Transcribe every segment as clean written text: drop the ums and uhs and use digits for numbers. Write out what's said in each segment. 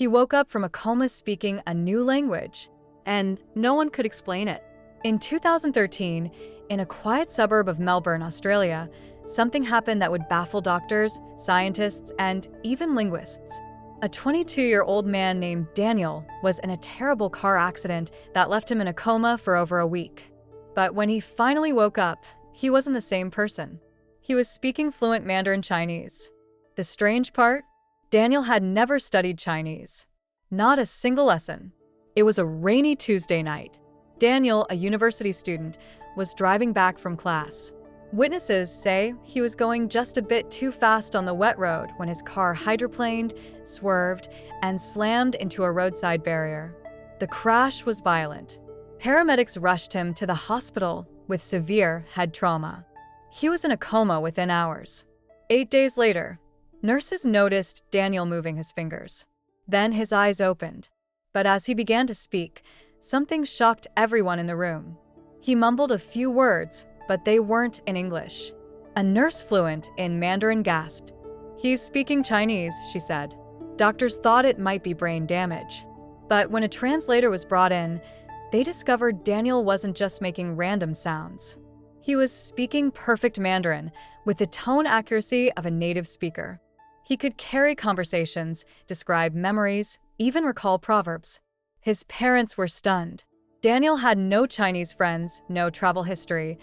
He woke up from a coma speaking a new language, and no one could explain it. In 2013, in a quiet suburb of Melbourne, Australia, something happened that would baffle doctors, scientists, and even linguists. A 22-year-old man named Daniel was in a terrible car accident that left him in a coma for over a week. But when he finally woke up, he wasn't the same person. He was speaking fluent Mandarin Chinese. The strange part? Daniel had never studied Chinese. Not a single lesson. It was a rainy Tuesday night. Daniel, a university student, was driving back from class. Witnesses say he was going just a bit too fast on the wet road when his car hydroplaned, swerved, and slammed into a roadside barrier. The crash was violent. Paramedics rushed him to the hospital with severe head trauma. He was in a coma within hours. 8 days later, nurses noticed Daniel moving his fingers. Then his eyes opened. But as he began to speak, something shocked everyone in the room. He mumbled a few words, but they weren't in English. A nurse fluent in Mandarin gasped. "He's speaking Chinese," she said. Doctors thought it might be brain damage. But when a translator was brought in, they discovered Daniel wasn't just making random sounds. He was speaking perfect Mandarin with the tone accuracy of a native speaker. He could carry conversations, describe memories, even recall proverbs. His parents were stunned. Daniel had no Chinese friends, no travel history,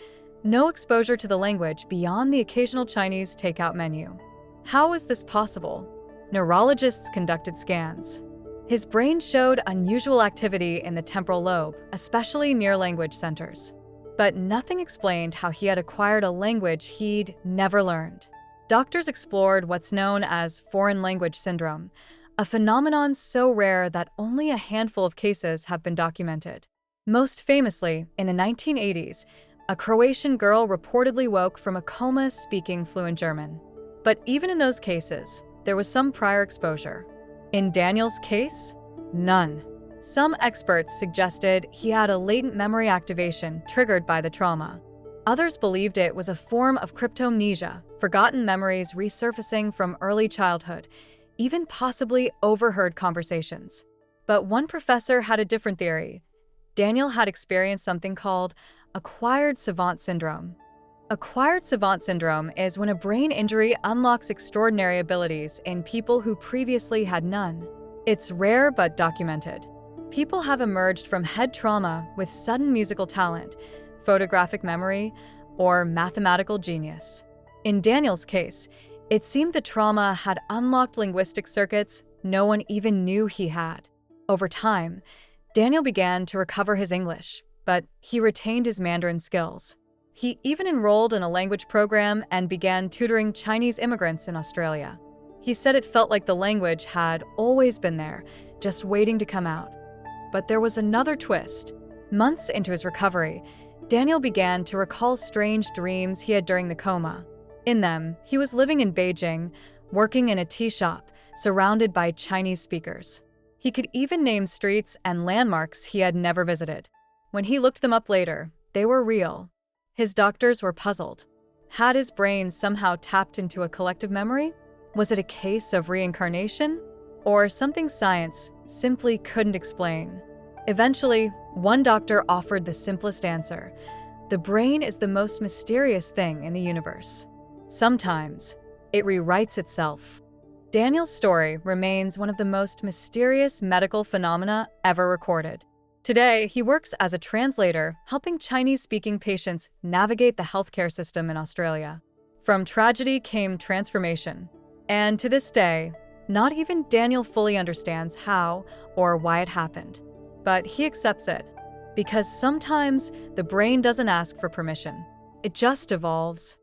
no exposure to the language beyond the occasional Chinese takeout menu. How was this possible? Neurologists conducted scans. His brain showed unusual activity in the temporal lobe, especially near language centers. But nothing explained how he had acquired a language he'd never learned. Doctors explored what's known as foreign language syndrome, a phenomenon so rare that only a handful of cases have been documented. Most famously, in the 1980s, a Croatian girl reportedly woke from a coma speaking fluent German. But even in those cases, there was some prior exposure. In Daniel's case, none. Some experts suggested he had a latent memory activation triggered by the trauma. Others believed it was a form of cryptomnesia, forgotten memories resurfacing from early childhood, even possibly overheard conversations. But one professor had a different theory. Daniel had experienced something called acquired savant syndrome. Acquired savant syndrome is when a brain injury unlocks extraordinary abilities in people who previously had none. It's rare but documented. People have emerged from head trauma with sudden musical talent, photographic memory, or mathematical genius. In Daniel's case, it seemed the trauma had unlocked linguistic circuits no one even knew he had. Over time, Daniel began to recover his English, but he retained his Mandarin skills. He even enrolled in a language program and began tutoring Chinese immigrants in Australia. He said it felt like the language had always been there, just waiting to come out. But there was another twist. Months into his recovery, Daniel began to recall strange dreams he had during the coma. In them, he was living in Beijing, working in a tea shop, surrounded by Chinese speakers. He could even name streets and landmarks he had never visited. When he looked them up later, they were real. His doctors were puzzled. Had his brain somehow tapped into a collective memory? Was it a case of reincarnation? Or something science simply couldn't explain? Eventually, one doctor offered the simplest answer. The brain is the most mysterious thing in the universe. Sometimes, it rewrites itself. Daniel's story remains one of the most mysterious medical phenomena ever recorded. Today, he works as a translator, helping Chinese-speaking patients navigate the healthcare system in Australia. From tragedy came transformation. And to this day, not even Daniel fully understands how or why it happened. But he accepts it, because sometimes the brain doesn't ask for permission. It just evolves.